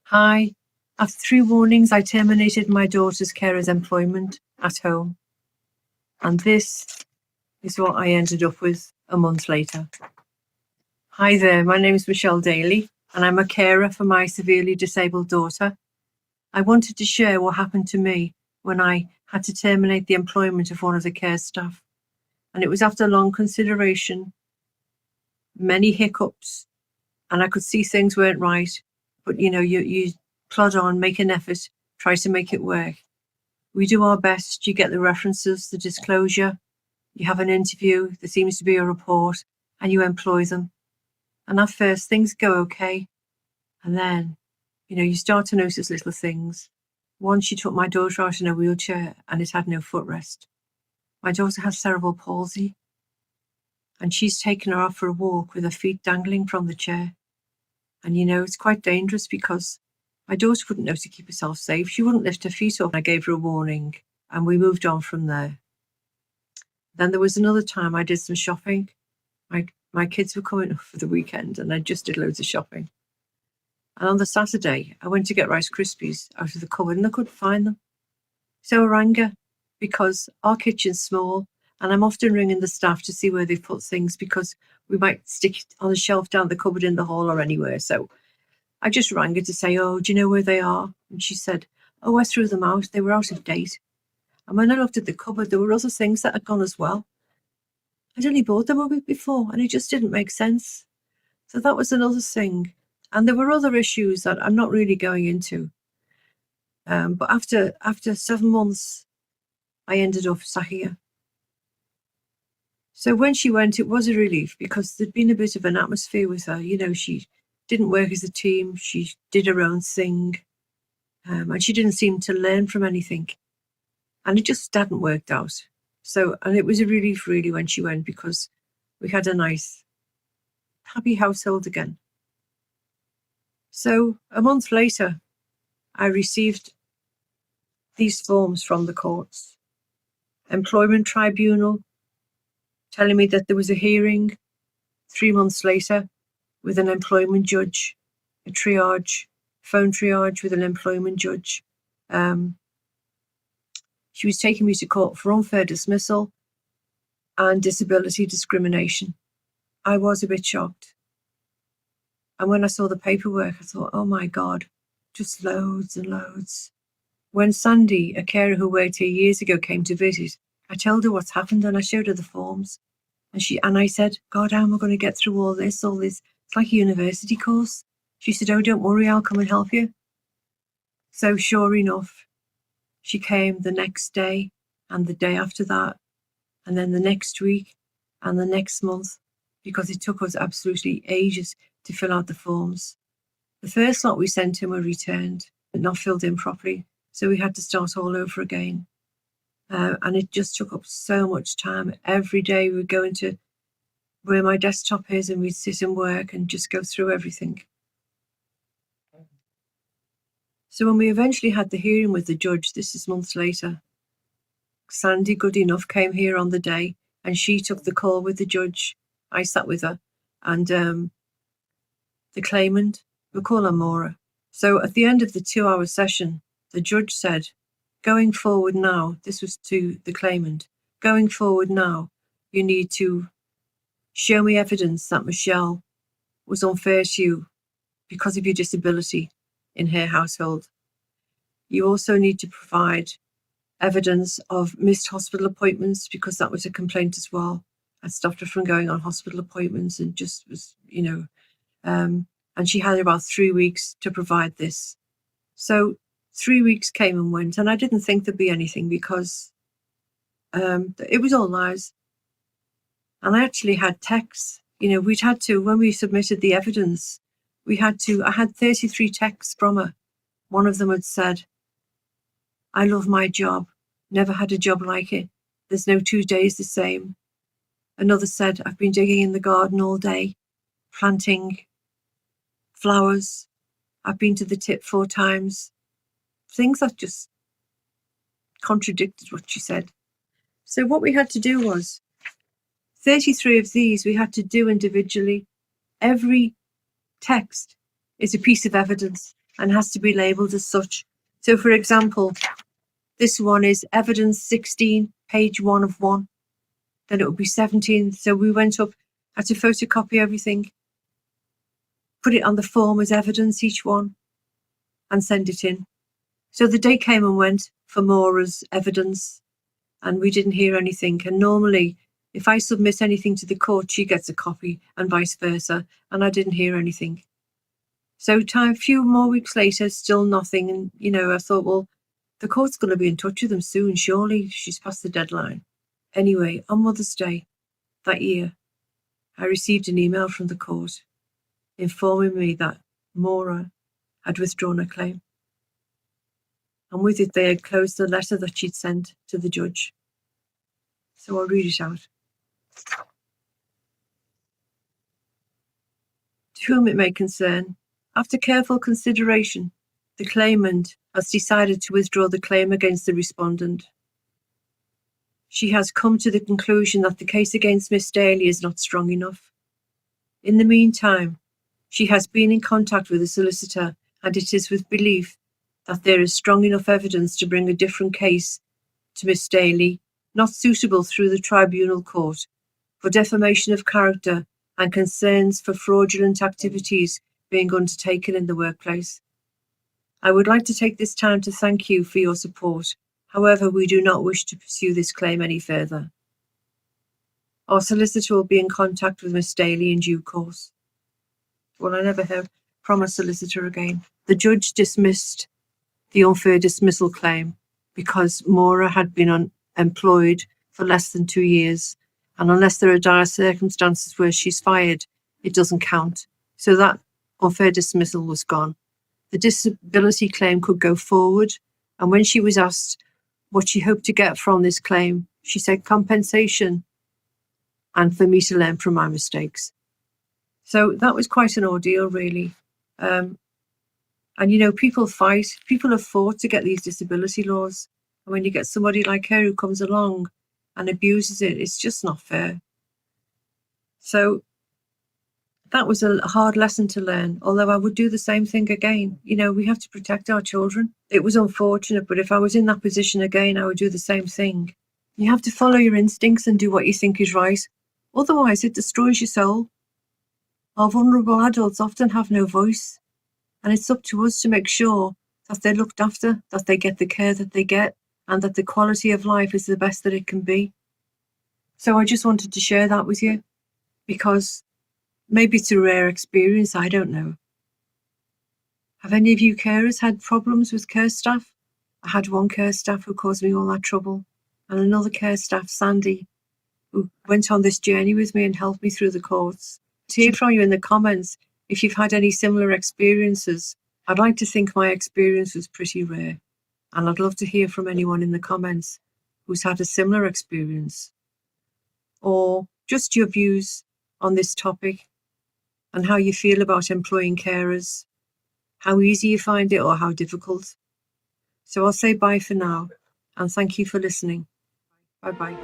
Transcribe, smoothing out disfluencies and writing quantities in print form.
Hi. After 3 warnings, I terminated my daughter's carer's employment at home. And this is what I ended up with a month later. Hi there, my name is Michelle Daly, and I'm a carer for my severely disabled daughter. I wanted to share what happened to me when I had to terminate the employment of one of the care staff. And it was after long consideration, many hiccups, and I could see things weren't right. But you plod on, make an effort, try to make it work. We do our best. You get the references, the disclosure, you have an interview, there seems to be a report, and you employ them. And at first things go okay. And then, you start to notice little things. Once she took my daughter out in a wheelchair and it had no footrest. My daughter has cerebral palsy, and she's taken her out for a walk with her feet dangling from the chair. And it's quite dangerous because my daughter wouldn't know to keep herself safe. She wouldn't lift her feet up. I gave her a warning and we moved on from there. Then there was another time I did some shopping. My kids were coming up for the weekend and I just did loads of shopping. And on the Saturday, I went to get Rice Krispies out of the cupboard and I couldn't find them. So I rang her because our kitchen's small and I'm often ringing the staff to see where they've put things because we might stick it on a shelf down the cupboard in the hall or anywhere. So I just rang her to say, oh, do you know where they are? And she said, oh, I threw them out. They were out of date. And when I looked at the cupboard, there were other things that had gone as well. I'd only bought them a week before and it just didn't make sense. So that was another thing. And there were other issues that I'm not really going into. But after 7 months, I ended up sacking her. So when she went, it was a relief because there'd been a bit of an atmosphere with her. She didn't work as a team. She did her own thing. And she didn't seem to learn from anything. And it just hadn't worked out. And it was a relief really when she went because we had a nice, happy household again. So a month later, I received these forms from the courts. Employment Tribunal telling me that there was a hearing 3 months later with an employment judge, a triage, phone triage with an employment judge. She was taking me to court for unfair dismissal and disability discrimination. I was a bit shocked. And when I saw the paperwork, I thought, oh my God, just loads and loads. When Sandy, a carer who worked here years ago, came to visit, I told her what's happened and I showed her the forms. And I said, God, how am I going to get through all this? It's like a university course. She said, oh, don't worry, I'll come and help you. So sure enough, she came the next day and the day after that, and then the next week and the next month, because it took us absolutely ages to fill out the forms. The first lot we sent in were returned, but not filled in properly. So we had to start all over again. And it just took up so much time. Every day we would go into where my desktop is and we'd sit and work and just go through everything. So when we eventually had the hearing with the judge, this is months later, Sandy, good enough, came here on the day and she took the call with the judge. I sat with her and the claimant, we'll call her Maura. So at the end of the 2-hour session, the judge said, going forward now, this was to the claimant, going forward now, you need to show me evidence that Michelle was unfair to you because of your disability in her household. You also need to provide evidence of missed hospital appointments because that was a complaint as well. I stopped her from going on hospital appointments and just was, and she had about 3 weeks to provide this. So 3 weeks came and went, and I didn't think there'd be anything because it was all lies. And I actually had texts. We'd had to, when we submitted the evidence, I had 33 texts from her. One of them had said, I love my job, never had a job like it. There's no 2 days the same. Another said, I've been digging in the garden all day, planting flowers. I've been to the tip 4 times. Things that just contradicted what she said. So what we had to do was 33 of these we had to do individually. Every text is a piece of evidence. and has to be labelled as such. So, for example, this one is evidence 16, page 1 of 1. Then it would be 17. So we went up, had to photocopy everything, put it on the form as evidence, each one, and send it in. So the day came and went for Maura's evidence, and we didn't hear anything. And normally, if I submit anything to the court, she gets a copy, and vice versa, and I didn't hear anything. So a few more weeks later, still nothing. And, I thought, well, the court's going to be in touch with them soon, surely. She's past the deadline. Anyway, on Mother's Day that year, I received an email from the court informing me that Maura had withdrawn her claim. And with it, they had closed the letter that she'd sent to the judge. So I'll read it out. To whom it may concern, after careful consideration, the claimant has decided to withdraw the claim against the respondent. She has come to the conclusion that the case against Miss Daly is not strong enough. In the meantime, she has been in contact with a solicitor, and it is with belief that there is strong enough evidence to bring a different case to Miss Daly, not suitable through the Tribunal court, for defamation of character and concerns for fraudulent activities being undertaken in the workplace. I would like to take this time to thank you for your support. However, we do not wish to pursue this claim any further. Our solicitor will be in contact with Miss Daly in due course. Well, I never heard from a solicitor again. The judge dismissed the unfair dismissal claim because Maura had been unemployed for less than 2 years, and unless there are dire circumstances where she's fired, it doesn't count. So that unfair dismissal was gone. The disability claim could go forward, and when she was asked what she hoped to get from this claim, she said compensation and for me to learn from my mistakes. So that was quite an ordeal, really. And people fight, people have fought to get these disability laws. And when you get somebody like her who comes along and abuses it, it's just not fair. So that was a hard lesson to learn, although I would do the same thing again. We have to protect our children. It was unfortunate, but if I was in that position again, I would do the same thing. You have to follow your instincts and do what you think is right. Otherwise, it destroys your soul. Our vulnerable adults often have no voice, and it's up to us to make sure that they're looked after, that they get the care that they get, and that the quality of life is the best that it can be. So I just wanted to share that with you, because maybe it's a rare experience, I don't know. Have any of you carers had problems with care staff? I had one care staff who caused me all that trouble, and another care staff, Sandy, who went on this journey with me and helped me through the courts. To hear from you in the comments if you've had any similar experiences. I'd like to think my experience was pretty rare, and I'd love to hear from anyone in the comments who's had a similar experience, or just your views on this topic and how you feel about employing carers, how easy you find it or how difficult. So I'll say bye for now, and thank you for listening. Bye-bye.